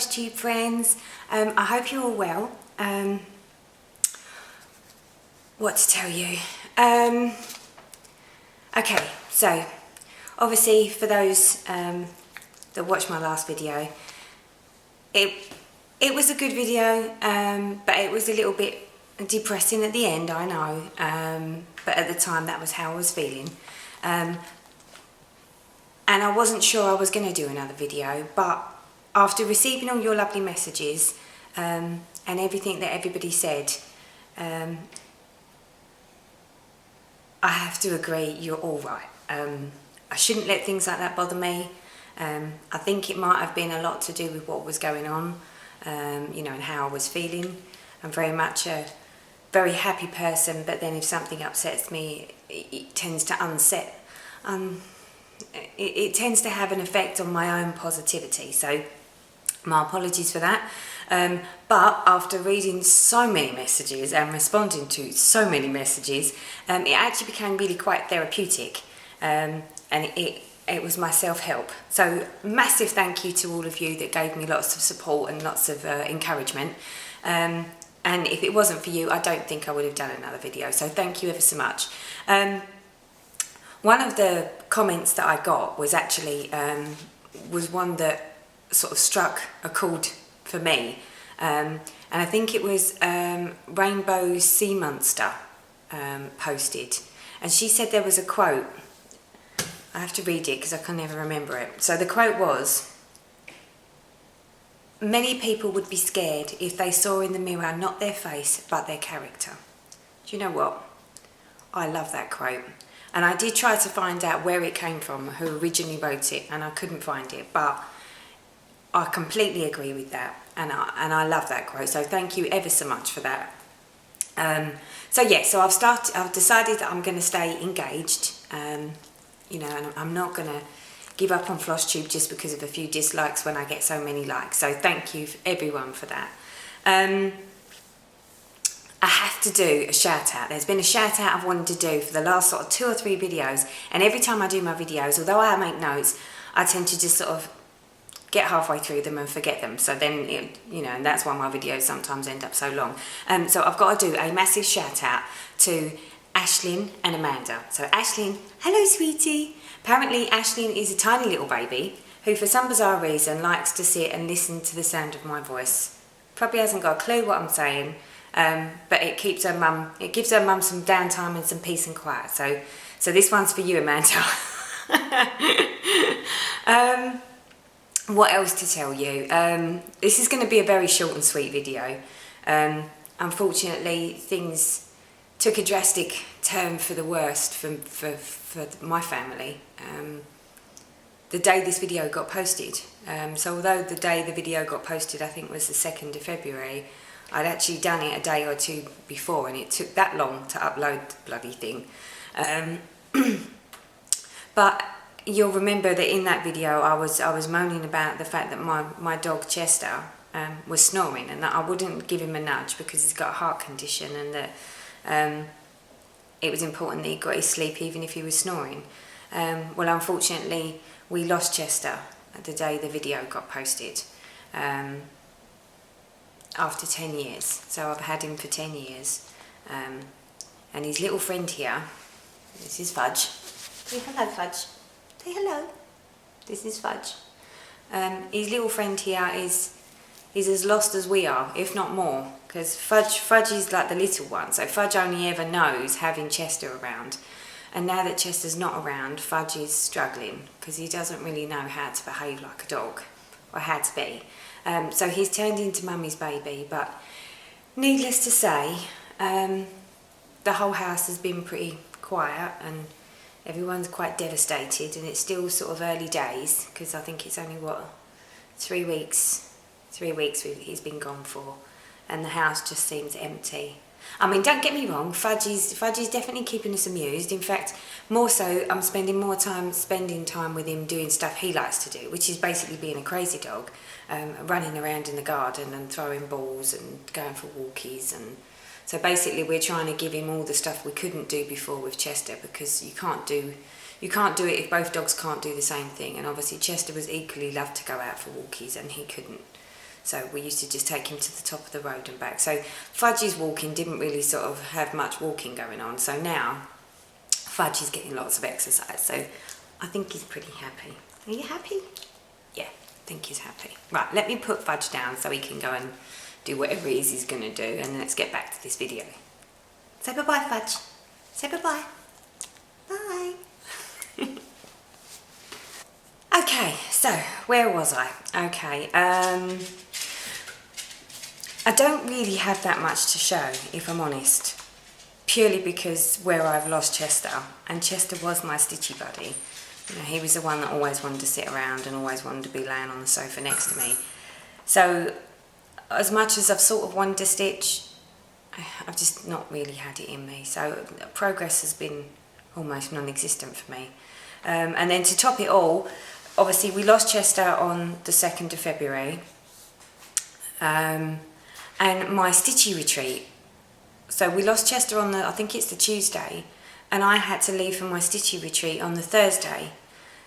Flosstube friends. I hope you're all well. What to tell you? Okay, so obviously for those that watched my last video, it was a good video, but it was a little bit depressing at the end, I know, but at the time that was how I was feeling. And I wasn't sure I was going to do another video, but after receiving all your lovely messages and everything that everybody said, I have to agree, you're all right. I shouldn't let things like that bother me. I think it might have been a lot to do with what was going on, you know, and how I was feeling. I'm very much a very happy person, but then if something upsets me, it tends to it tends to have an effect on my own positivity. So my apologies for that. But after reading so many messages and responding to so many messages, it actually became really quite therapeutic, and it was my self-help. So massive thank you to all of you that gave me lots of support and lots of encouragement. And if it wasn't for you, I don't think I would have done another video. So thank you ever so much. One of the comments that I got was actually was one that sort of struck a chord for me, and I think it was Rainbow Sea Monster posted, and she said there was a quote. I have to read it because I can never remember it. So the quote was, "Many people would be scared if they saw in the mirror not their face but their character." Do you know what? I love that quote. And I did try to find out where it came from, who originally wrote it, and I couldn't find it, but I completely agree with that, and I love that quote, so thank you ever so much for that. So yeah, so I've decided that I'm going to stay engaged, you know, and I'm not going to give up on Flosstube just because of a few dislikes when I get so many likes, so thank you everyone for that. I have to do a shout out. There's been a shout out I've wanted to do for the last sort of 2 or 3 videos, and every time I do my videos, although I make notes, I tend to just sort of get halfway through them and forget them. So then, you know, and that's why my videos sometimes end up so long. So I've got to do a massive shout out to Ashlyn and Amanda. So Ashlyn, hello sweetie. Apparently Ashlyn is a tiny little baby who for some bizarre reason likes to sit and listen to the sound of my voice. Probably hasn't got a clue what I'm saying. But it gives her mum some downtime and some peace and quiet. So this one's for you, Amanda. What else to tell you? This is going to be a very short and sweet video. Unfortunately, things took a drastic turn for the worst for my family. The day this video got posted. So although the day the video got posted, I think was the 2nd of February, I'd actually done it a day or 2 before, and it took that long to upload the bloody thing. But you'll remember that in that video I was moaning about the fact that my dog Chester was snoring, and that I wouldn't give him a nudge because he's got a heart condition, and that it was important that he got his sleep even if he was snoring. Well, unfortunately, we lost Chester the day the video got posted. After 10 years, so I've had him for 10 years, and his little friend here, this is Fudge. Say hello, Fudge. Say hello. This is Fudge. His little friend here is as lost as we are, if not more, because Fudge is like the little one, so Fudge only ever knows having Chester around, and now that Chester's not around, Fudge is struggling because he doesn't really know how to behave like a dog, or how to be. So he's turned into Mummy's baby, but needless to say, the whole house has been pretty quiet and everyone's quite devastated, and it's still sort of early days because I think it's only, what, 3 weeks he's been gone for, and the house just seems empty. I mean, don't get me wrong, Fudge is definitely keeping us amused. In fact, more so, I'm spending more time with him doing stuff he likes to do, which is basically being a crazy dog, running around in the garden and throwing balls and going for walkies. And so basically we're trying to give him all the stuff we couldn't do before with Chester, because you can't do it if both dogs can't do the same thing. And obviously Chester was equally loved to go out for walkies and he couldn't. So we used to just take him to the top of the road and back. So Fudgy's walking didn't really sort of have much walking going on. So now Fudge is getting lots of exercise. So I think he's pretty happy. Are you happy? Yeah, I think he's happy. Right, let me put Fudge down so he can go and do whatever it is he's going to do, and let's get back to this video. Say bye-bye, Fudge. Say bye-bye. Bye. Okay, so where was I? Okay, I don't really have that much to show, if I'm honest, purely because where I've lost Chester, and Chester was my stitchy buddy. You know, he was the one that always wanted to sit around and always wanted to be laying on the sofa next to me. So as much as I've sort of wanted to stitch, I've just not really had it in me. So progress has been almost non-existent for me. And then to top it all, obviously we lost Chester on the 2nd of February. And my stitchy retreat, so we lost Chester on I think it's the Tuesday, and I had to leave for my stitchy retreat on the Thursday.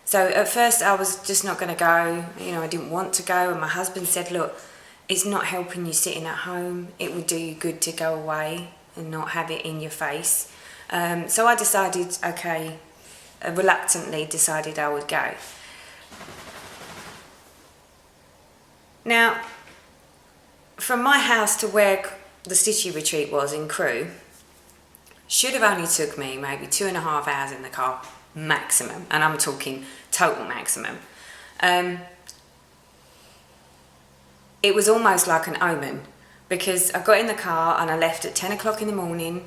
So at first I was just not going to go, you know, I didn't want to go, and my husband said, look, it's not helping you sitting at home, it would do you good to go away and not have it in your face. So I decided, okay, reluctantly decided I would go. Now, from my house to where the stitchy retreat was in Crewe, should have only took me maybe 2.5 hours in the car, maximum, and I'm talking total maximum. It was almost like an omen, because I got in the car and I left at 10 o'clock in the morning,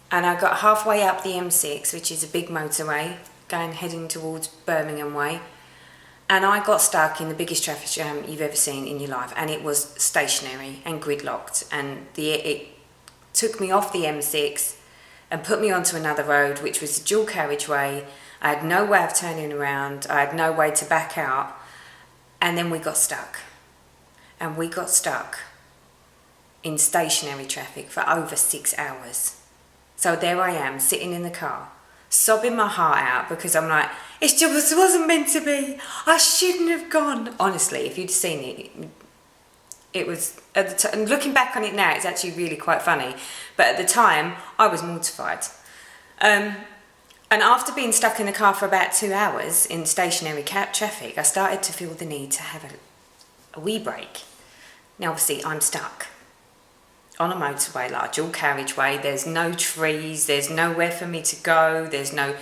and I got halfway up the M6, which is a big motorway, heading towards Birmingham Way, and I got stuck in the biggest traffic jam you've ever seen in your life, and it was stationary and gridlocked, and it took me off the M6 and put me onto another road, which was a dual carriageway. I had no way of turning around, I had no way to back out, and then we got stuck. And we got stuck in stationary traffic for over 6 hours. So there I am, sitting in the car, sobbing my heart out, because I'm like, it just wasn't meant to be. I shouldn't have gone. Honestly, if you'd seen it, it was, at the time, looking back on it now, it's actually really quite funny. But at the time, I was mortified. And after being stuck in the car for about 2 hours in stationary traffic, I started to feel the need to have a wee break. Now, obviously, I'm stuck on a motorway, like a dual carriageway. There's no trees, there's nowhere for me to go, there's no,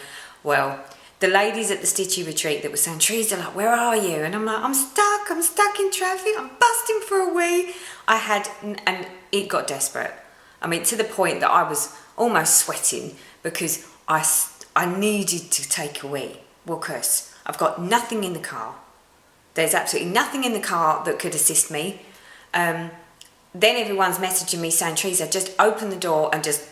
well, the ladies at the stitchy retreat that were saying, trees, they're like, where are you? And I'm like, I'm stuck in traffic, I'm busting for a wee. And it got desperate. I mean, to the point that I was almost sweating, because I needed to take a wee. Well, because I've got nothing in the car. There's absolutely nothing in the car that could assist me. Then everyone's messaging me saying, Teresa, just open the door and just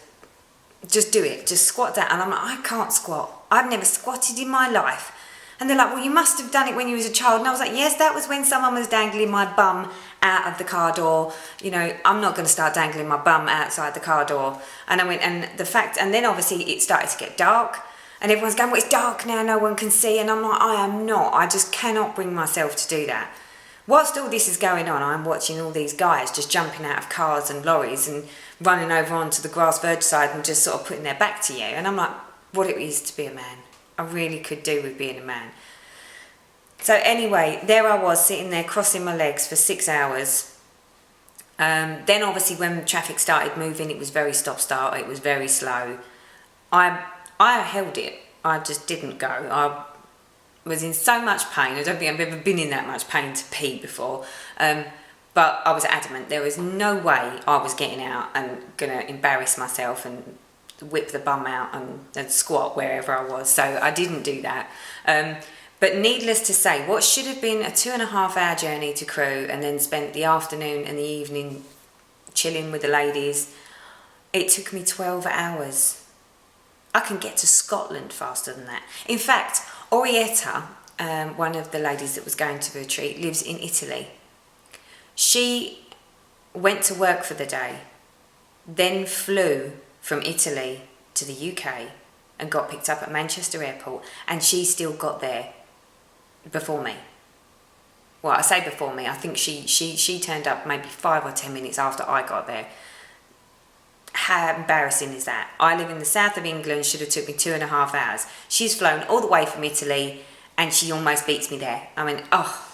do it, just squat down. And I'm like, I can't squat, I've never squatted in my life. And they're like, well, you must have done it when you was a child. And I was like, yes, that was when someone was dangling my bum out of the car door. You know, I'm not going to start dangling my bum outside the car door. And I went, and then obviously it started to get dark, and everyone's going, well, it's dark now, no one can see. And I'm like, I am not, I just cannot bring myself to do that. Whilst all this is going on, I'm watching all these guys just jumping out of cars and lorries and running over onto the grass verge side and just sort of putting their back to you. And I'm like, what it is to be a man. I really could do with being a man. So anyway, there I was sitting there crossing my legs for 6 hours. Then obviously when traffic started moving, it was very stop-start, it was very slow. I held it, I just didn't go. I was in so much pain. I don't think I've ever been in that much pain to pee before. But I was adamant. There was no way I was getting out and going to embarrass myself and whip the bum out and squat wherever I was. So I didn't do that. But needless to say, what should have been a 2.5 hour journey to Crewe, and then spent the afternoon and the evening chilling with the ladies, it took me 12 hours. I can get to Scotland faster than that. In fact, Orietta, one of the ladies that was going to the retreat, lives in Italy. She went to work for the day, then flew from Italy to the UK and got picked up at Manchester Airport, and she still got there before me. well, I say before me, I think she turned up maybe 5 or 10 minutes after I got there. How embarrassing is that? I live in the south of England, should have took me 2.5 hours. She's flown all the way from Italy and she almost beats me there. I mean, oh.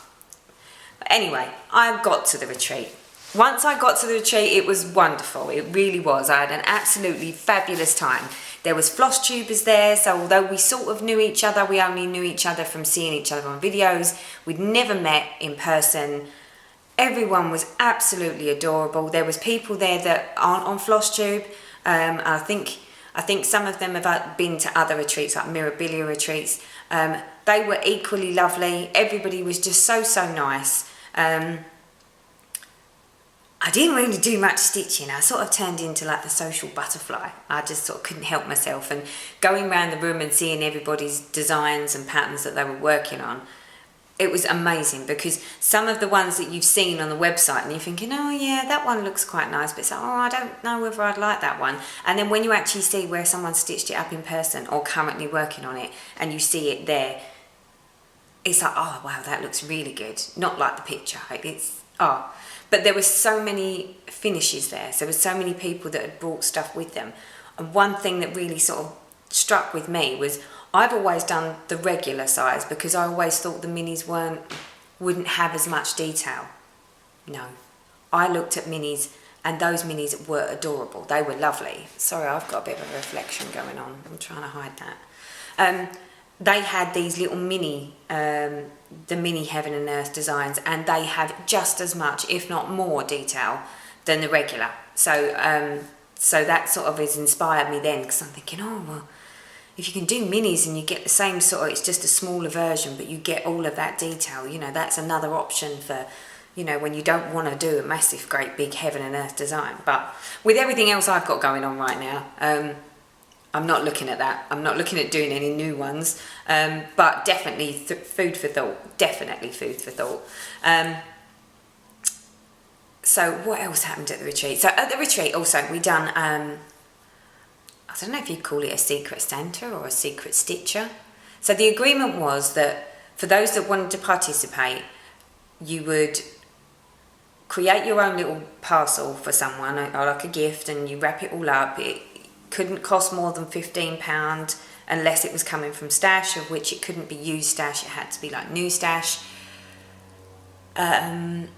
But anyway, I got to the retreat. Once I got to the retreat, it was wonderful. It really was. I had an absolutely fabulous time. There was Flosstubers there, so although we sort of knew each other, we only knew each other from seeing each other on videos. We'd never met in person. Everyone was absolutely adorable. There was people there that aren't on Flosstube. I think some of them have been to other retreats, like Mirabilia retreats. They were equally lovely. Everybody was just so nice. I didn't really do much stitching. I sort of turned into like the social butterfly. I just sort of couldn't help myself, and going around the room and seeing everybody's designs and patterns that they were working on, it was amazing, because some of the ones that you've seen on the website and you're thinking, oh yeah, that one looks quite nice, but it's like, oh, I don't know whether I'd like that one. And then when you actually see where someone stitched it up in person or currently working on it, and you see it there, it's like, oh wow, that looks really good. Not like the picture. But there were so many finishes there. So there were so many people that had brought stuff with them. And one thing that really sort of struck with me was, I've always done the regular size because I always thought the minis wouldn't have as much detail. No. I looked at minis, and those minis were adorable. They were lovely. Sorry, I've got a bit of a reflection going on. I'm trying to hide that. They had these little mini, the mini Heaven and Earth designs, and they have just as much, if not more, detail than the regular. So that sort of has inspired me then, because I'm thinking, oh well, if you can do minis and you get the same sort of, it's just a smaller version, but you get all of that detail, you know, that's another option for, you know, when you don't want to do a massive, great big Heaven and Earth design. But with everything else I've got going on right now, I'm not looking at that. I'm not looking at doing any new ones, but definitely food for thought. Definitely food for thought. So what else happened at the retreat? So at the retreat also we done, I don't know if you'd call it a secret Santa or a secret stitcher. So the agreement was that for those that wanted to participate, you would create your own little parcel for someone, or like a gift, and you wrap it all up. It couldn't cost more than £15 unless it was coming from stash, of which it couldn't be used stash, it had to be like new stash. And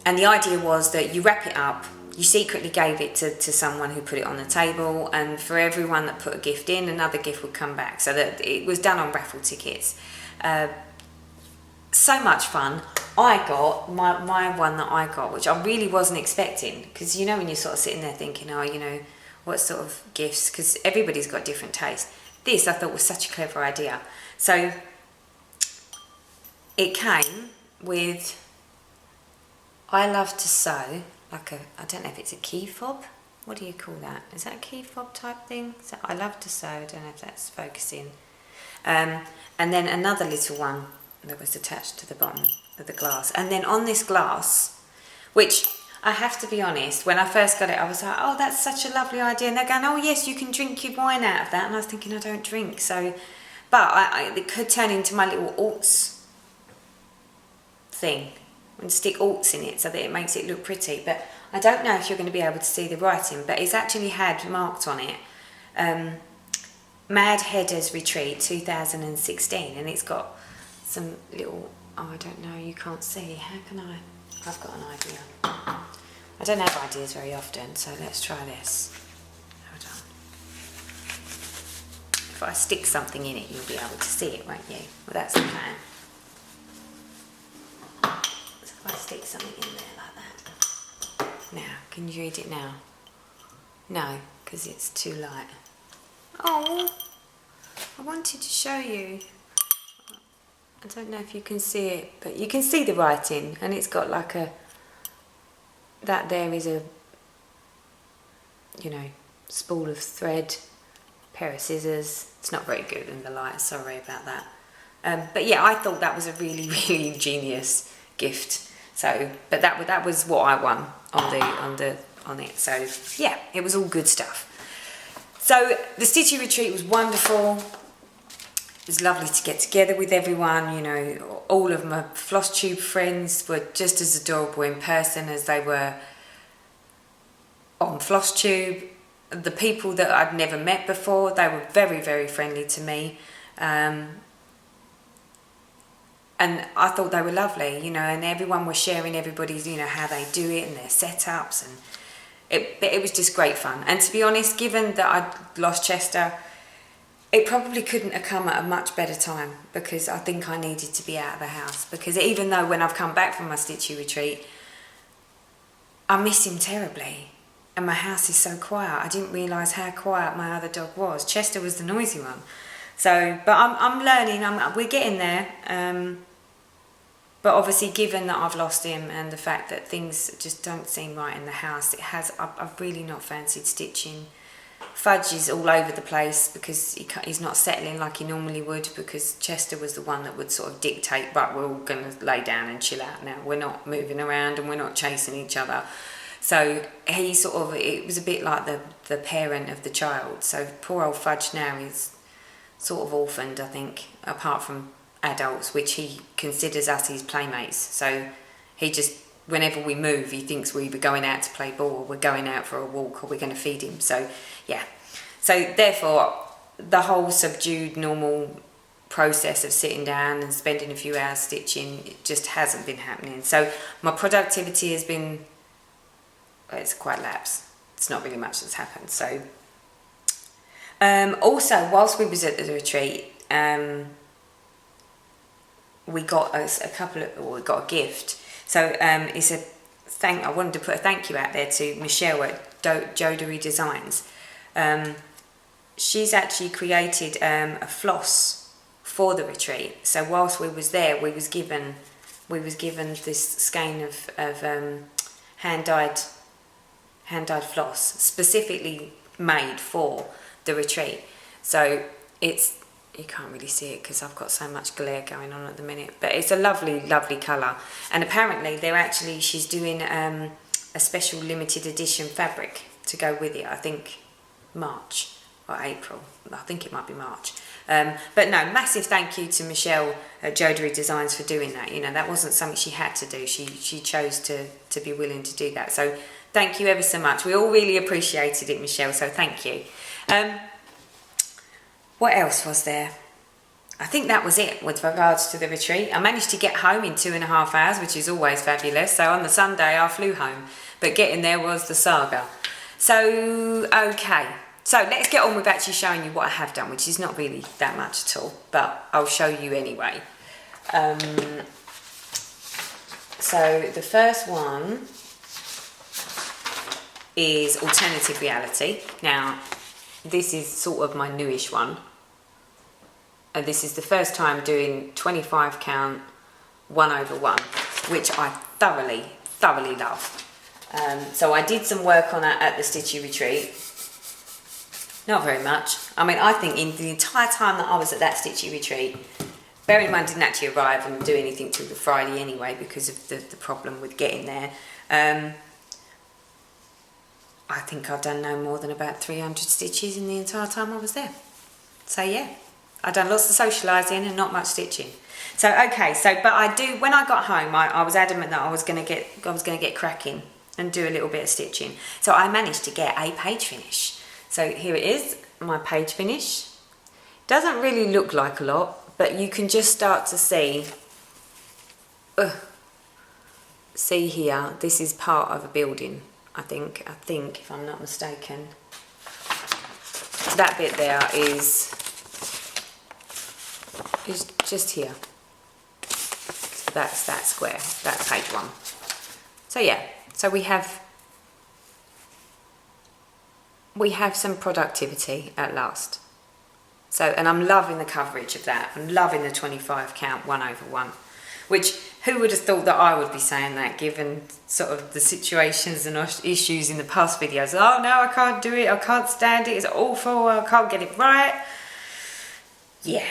the idea was that you wrap it up, you secretly gave it to someone who put it on the table, and for everyone that put a gift in, another gift would come back. So that it was done on raffle tickets. So much fun. I got my one that I got, which I really wasn't expecting, because you know when you're sort of sitting there thinking, oh, you know, what sort of gifts, because everybody's got different tastes. This I thought was such a clever idea. So it came with, I love to sew, like I don't know if it's a key fob, what do you call that? Is that a key fob type thing? So I love to sew, I don't know if that's focusing. And then another little one that was attached to the bottom of the glass. And then on this glass, which I have to be honest, when I first got it, I was like, oh, that's such a lovely idea. And they're going, oh yes, you can drink your wine out of that. And I was thinking, I don't drink. So, but it could turn into my little alts thing, and stick alts in it so that it makes it look pretty. But I don't know if you're going to be able to see the writing, but it's actually had marked on it, Mad Headers Retreat 2016. And it's got some little, oh, I don't know, you can't see. How can I? I've got an idea. I don't have ideas very often, so let's try this. Hold on. If I stick something in it, you'll be able to see it, won't you? Well, that's the plan. So if I stick something in there like that. Now, can you read it now? No, because it's too light. Oh, I wanted to show you. I don't know if you can see it, but you can see the writing, and it's got like that there is a, you know, spool of thread, pair of scissors. It's not very good in the light, sorry about that. But yeah, I thought that was a really, really ingenious gift. So, but that was what I won on it. So yeah, it was all good stuff. So the Stitchy retreat was wonderful. It was lovely to get together with everyone. You know, all of my Flosstube friends were just as adorable in person as they were on Flosstube. The people that I'd never met before, they were very, very friendly to me. And I thought they were lovely, you know, and everyone was sharing everybody's, you know, how they do it and their setups, and it was just great fun. And to be honest, given that I'd lost Chester, it probably couldn't have come at a much better time, because I think I needed to be out of the house. Because even though when I've come back from my stitchy retreat, I miss him terribly, and my house is so quiet. I didn't realise how quiet my other dog was. Chester was the noisy one. So, but I'm learning. We're getting there. But obviously, given that I've lost him and the fact that things just don't seem right in the house, I've really not fancied stitching. Fudge is all over the place because he's not settling like he normally would, because Chester was the one that would sort of dictate, right, we're all going to lay down and chill out now. We're not moving around and we're not chasing each other. So he sort of, it was a bit like the parent of the child. So poor old Fudge now is sort of orphaned, I think, apart from adults, which he considers us his playmates. So he just, whenever we move, he thinks we're either going out to play ball or we're going out for a walk or we're going to feed him. So yeah, so therefore the whole subdued normal process of sitting down and spending a few hours stitching, it just hasn't been happening. So my productivity has been, it's quite lapsed. It's not really much that's happened. So also, whilst we was at the retreat, we got we got a gift. So it's I wanted to put a thank you out there to Michelle at Jodery Designs. She's actually created a floss for the retreat. So whilst we was there, we was given this skein of hand dyed floss, specifically made for the retreat. So it's, you can't really see it because I've got so much glare going on at the minute, but it's a lovely, lovely colour. And apparently she's doing a special limited edition fabric to go with it. I think March or April. I think it might be March. But no, massive thank you to Michelle at Jodery Designs for doing that. You know, that wasn't something she had to do. She chose to be willing to do that. So thank you ever so much. We all really appreciated it, Michelle, so thank you. What else was there? I think that was it with regards to the retreat. I managed to get home in 2.5 hours, which is always fabulous. So on the Sunday I flew home, but getting there was the saga. So, okay. So let's get on with actually showing you what I have done, which is not really that much at all, but I'll show you anyway. So the first one is Alternative Reality. Now, this is sort of my newish one. And this is the first time doing 25 count 1/1, which I thoroughly love. So I did some work on that at the Stitchy Retreat. Not very much. I mean, I think in the entire time that I was at that Stitchy Retreat, bearing in mind I didn't actually arrive and do anything till the Friday anyway because of the problem with getting there. I think I've done no more than about 300 stitches in the entire time I was there. So yeah, I've done lots of socialising and not much stitching. So okay, but when I got home, I was adamant that I was going to get cracking and do a little bit of stitching. So I managed to get a page finish. So here it is, my page finish. Doesn't really look like a lot, but you can just start to see. See here, this is part of a building. I think, if I'm not mistaken, that bit there is just here. So that's that square, that's page 1. So yeah, so we have some productivity at last. So, and I'm loving the coverage of that. I'm loving the 25 count 1/1, which who would have thought that I would be saying that, given sort of the situations and issues in the past videos. Oh no, I can't do it, I can't stand it, it's awful, I can't get it right. Yeah.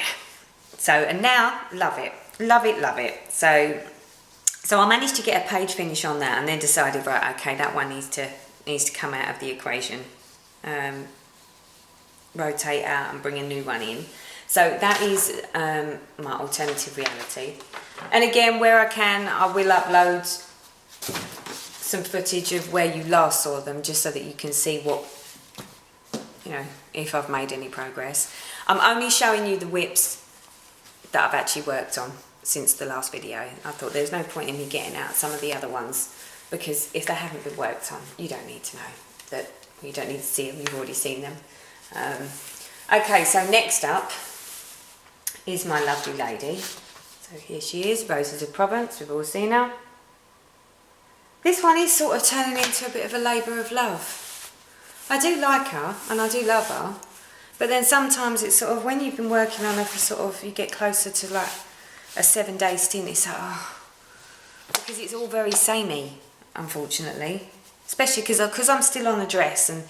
So, and now, love it. Love it, love it. So I managed to get a page finish on that and then decided, right, okay, that one needs to come out of the equation. Rotate out and bring a new one in. So that is my alternative reality. And again, where I can, I will upload some footage of where you last saw them, just so that you can see what, you know, if I've made any progress. I'm only showing you the whips that I've actually worked on since the last video. I thought there's no point in me getting out some of the other ones, because if they haven't been worked on, you don't need to know that, you don't need to see them, you've already seen them. Okay, so next up is my lovely lady. So here she is, Roses of Provence, we've all seen her. This one is sort of turning into a bit of a labour of love. I do like her and I do love her, but then sometimes it's sort of, when you've been working on her for sort of, you get closer to like a 7-day stint, it's like, oh, because it's all very samey, unfortunately. Especially because I'm still on the dress, and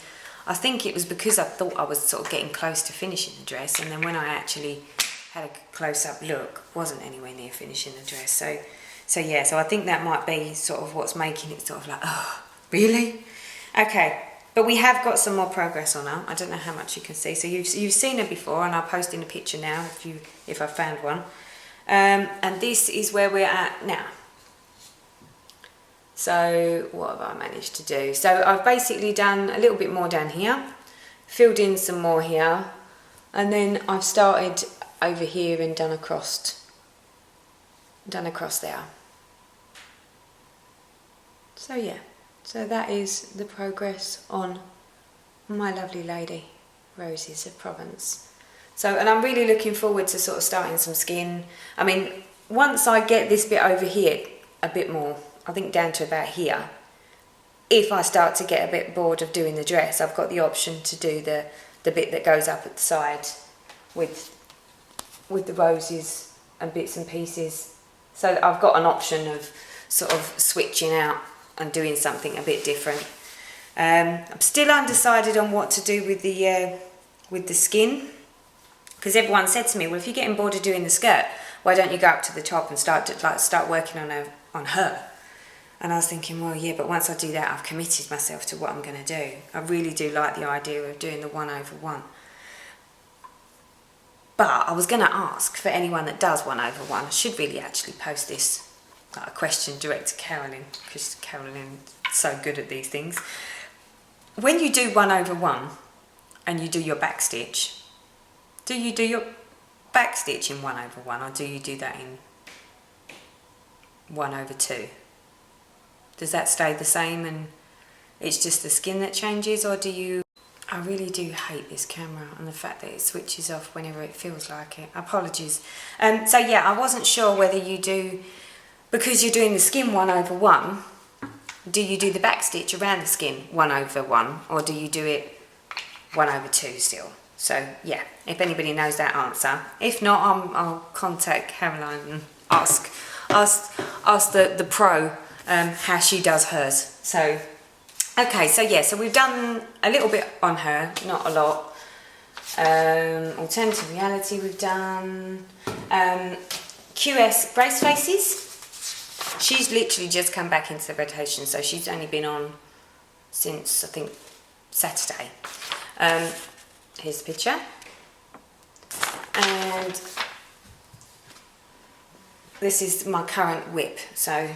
I think it was because I thought I was sort of getting close to finishing the dress, and then when I actually had a close-up look, wasn't anywhere near finishing the dress. So yeah, so I think that might be sort of what's making it sort of like, oh, really? Okay, but we have got some more progress on her. I don't know how much you can see. So you've seen her before, and I'll post in a picture now if I found one. And this is where we're at now. So what have I managed to do? So I've basically done a little bit more down here, filled in some more here, and then I've started over here and done across there. So yeah, so that is the progress on my lovely lady, Roses of Provence. So, and I'm really looking forward to sort of starting some skin. I mean, once I get this bit over here a bit more, I think down to about here, if I start to get a bit bored of doing the dress, I've got the option to do the bit that goes up at the side with the roses and bits and pieces. So I've got an option of sort of switching out and doing something a bit different. I'm still undecided on what to do with the skin, because everyone said to me, well, if you're getting bored of doing the skirt, why don't you go up to the top and start working on her? And I was thinking, well, yeah, but once I do that, I've committed myself to what I'm going to do. I really do like the idea of doing the 1/1. But I was going to ask for anyone that does 1/1. I should really actually post this, like a question direct to Carolyn, because Carolyn's so good at these things. When you do 1/1 and you do your back stitch, do you do your back stitch in 1/1, or do you do that in 1/2? Does that stay the same and it's just the skin that changes, or do you... I really do hate this camera and the fact that it switches off whenever it feels like it. Apologies. So yeah, I wasn't sure whether you do, because you're doing the skin 1/1, do you do the back stitch around the skin 1/1, or do you do it 1/2 still? So yeah, if anybody knows that answer. If not, I'll contact Caroline and ask the pro how she does hers. So okay, so yeah, so we've done a little bit on her, not a lot. Alternative reality we've done. QS brace faces. She's literally just come back into the rotation, so she's only been on since I think Saturday. Here's the picture, and this is my current whip. So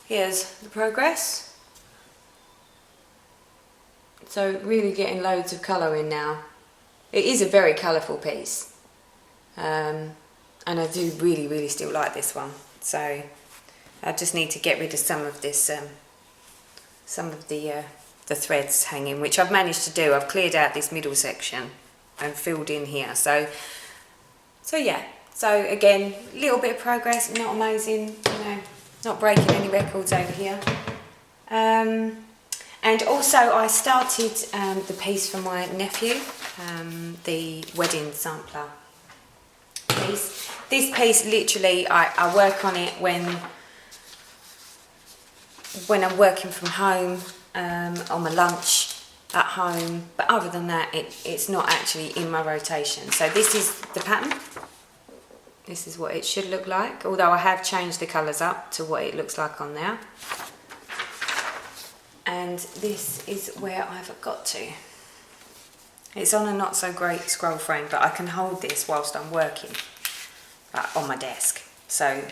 here's the progress. So really getting loads of colour in now. It is a very colourful piece, and I do really still like this one. So I just need to get rid of some of this, some of the threads hanging, which I've managed to do. I've cleared out this middle section and filled in here. So yeah. So again, a little bit of progress, not amazing, you know, not breaking any records over here. And also I started the piece for my nephew, the wedding sampler piece. This piece, literally, I work on it when I'm working from home, on my lunch at home, but other than that, it's not actually in my rotation. So this is the pattern. This is what it should look like, although I have changed the colours up to what it looks like on there. And this is where I've got to. It's on a not so great scroll frame, but I can hold this whilst I'm working on my desk. So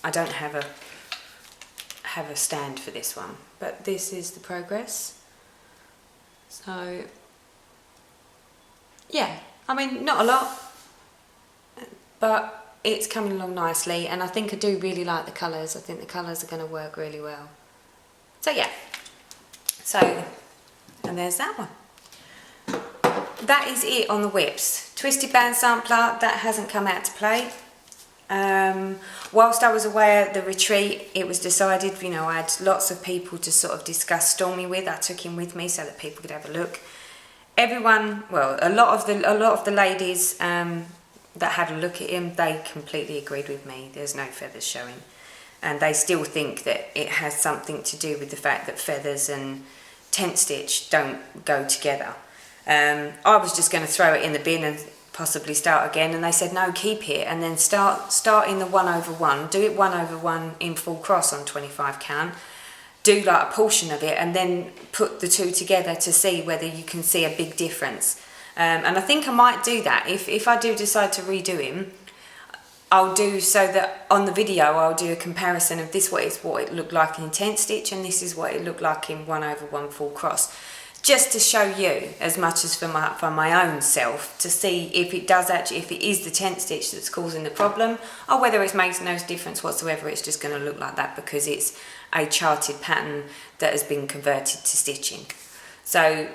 I don't have a stand for this one, but this is the progress. So yeah, I mean, not a lot, but it's coming along nicely, and I think I do really like the colours. I think the colours are going to work really well. So yeah, and there's that one. That is it on the whips. Twisted band sampler, that hasn't come out to play. Whilst I was away at the retreat, it was decided, you know, I had lots of people to sort of discuss Stormy with. I took him with me so that people could have a look. Everyone, well, a lot of the ladies that had a look at him, they completely agreed with me. There's no feathers showing, and they still think that it has something to do with the fact that feathers and tent stitch don't go together. I was just going to throw it in the bin and possibly start again, and they said no, keep it, and then start in the 1/1, do it 1/1 in full cross on 25 count, do like a portion of it, and then put the two together to see whether you can see a big difference. And I think I might do that. If I do decide to redo him, I'll do so that on the video I'll do a comparison of this what it looked like in tent stitch, and this is what it looked like in 1/1 full cross, just to show you as much as for my own self, to see if it does actually, if it is the tent stitch that's causing the problem, or whether it makes no difference whatsoever. It's just going to look like that because it's a charted pattern that has been converted to stitching. So,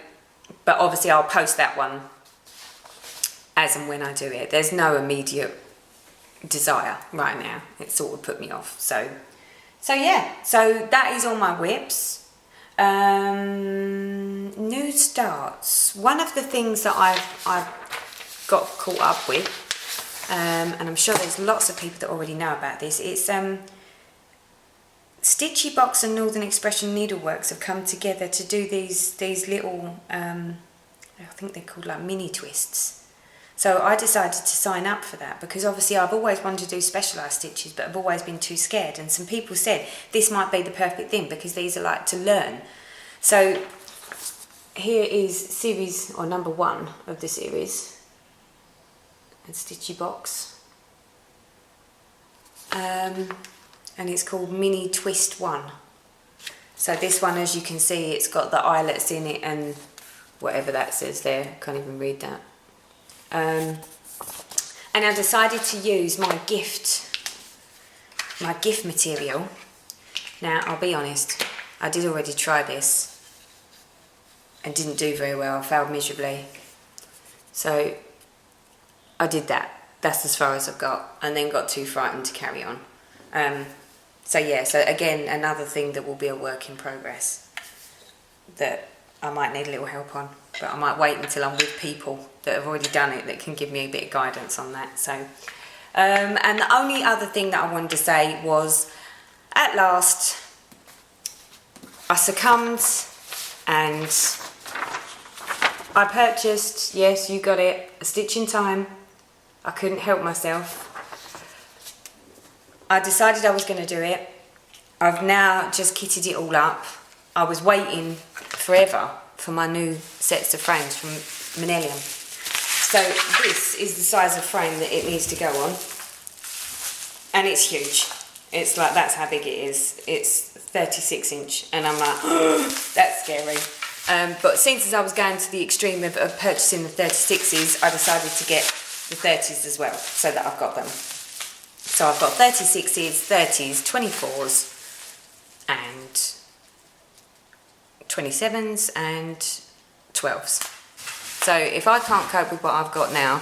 but obviously I'll post that one as and when I do it. There's no immediate desire right now. It sort of put me off. So yeah, so that is all my whips. New starts. One of the things that I've got caught up with, and I'm sure there's lots of people that already know about this, it's Stitchy Box and Northern Expression Needleworks have come together to do these little, I think they're called like mini twists. So I decided to sign up for that because obviously I've always wanted to do specialised stitches, but I've always been too scared, and some people said this might be the perfect thing because these are like to learn. So here is series, or number 1 of the series, a Stitchy Box, and it's called Mini Twist 1. So this one, as you can see, it's got the eyelets in it and whatever that says there, can't even read that. And I decided to use my gift material. Now I'll be honest, I did already try this and didn't do very well. I failed miserably, so I did that. That's as far as I've got, and then got too frightened to carry on. So yeah, so again, another thing that will be a work in progress that I might need a little help on, but I might wait until I'm with people that have already done it that can give me a bit of guidance on that. So, and the only other thing that I wanted to say was, at last, I succumbed and I purchased, yes, you got it, a Stitch in Time. I couldn't help myself. I decided I was going to do it. I've now just kitted it all up. I was waiting forever for my new sets of frames from Manelium. So this is the size of frame that it needs to go on, and it's huge. It's like, that's how big it is. It's 36 inch, and I'm like, oh, that's scary. But since I was going to the extreme of purchasing the 36s, I decided to get the 30s as well, so that I've got them. So I've got 36s, 30s, 24s, and 27s and 12s. So if I can't cope with what I've got now,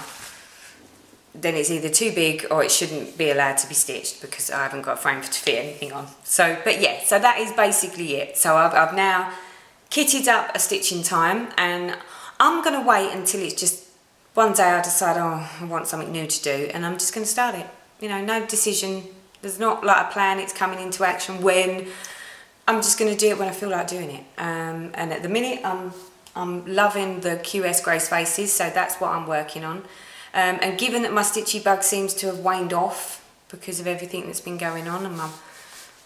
then it's either too big or it shouldn't be allowed to be stitched because I haven't got a frame to fit anything on. So, but yeah, so that is basically it. So I've now kitted up a Stitch in Time, and I'm going to wait until it's just one day I decide, oh, I want something new to do, and I'm just going to start it. You know, no decision. There's not like a plan, it's coming into action when. I'm just going to do it when I feel like doing it. And at the minute, I'm loving the QS Grace Faces, so that's what I'm working on. And given that my stitchy bug seems to have waned off because of everything that's been going on, and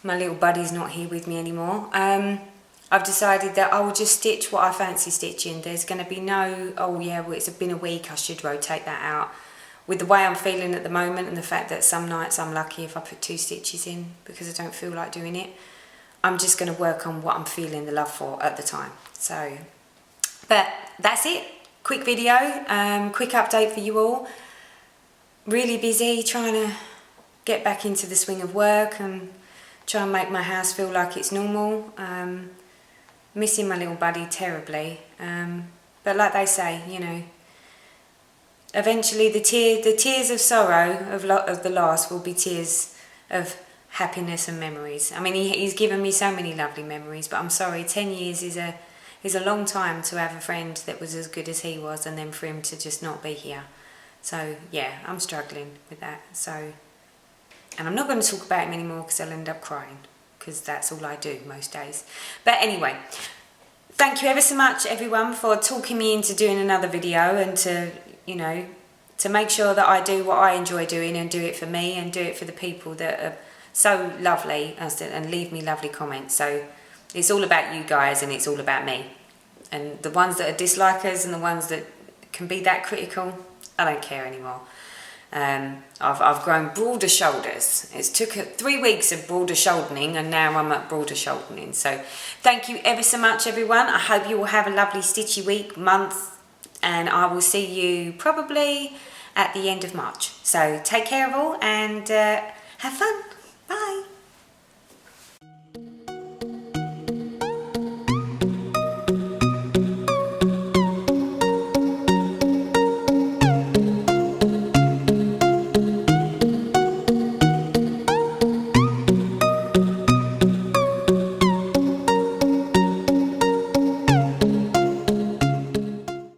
my little buddy's not here with me anymore, I've decided that I will just stitch what I fancy stitching. There's going to be no, oh yeah, well, it's been a week, I should rotate that out. With the way I'm feeling at the moment and the fact that some nights I'm lucky if I put 2 stitches in because I don't feel like doing it, I'm just going to work on what I'm feeling the love for at the time. So, but that's it. Quick video, quick update for you all. Really busy trying to get back into the swing of work and try and make my house feel like it's normal. Missing my little buddy terribly, but like they say, you know, eventually the tears of sorrow of the loss will be tears of happiness and memories. I mean, he's given me so many lovely memories, but I'm sorry, 10 years is a long time to have a friend that was as good as he was, and then for him to just not be here. So yeah, I'm struggling with that. So, and I'm not going to talk about him anymore because I'll end up crying, because that's all I do most days. But anyway, thank you ever so much everyone for talking me into doing another video, and to, you know, to make sure that I do what I enjoy doing and do it for me and do it for the people that are so lovely and leave me lovely comments. So it's all about you guys and it's all about me. And the ones that are dislikers and the ones that can be that critical, I don't care anymore. I've grown broader shoulders. It took 3 weeks of broader shouldering, and now I'm at broader shouldering. So thank you ever so much everyone. I hope you will have a lovely stitchy week, month, and I will see you probably at the end of March. So take care of all, and have fun.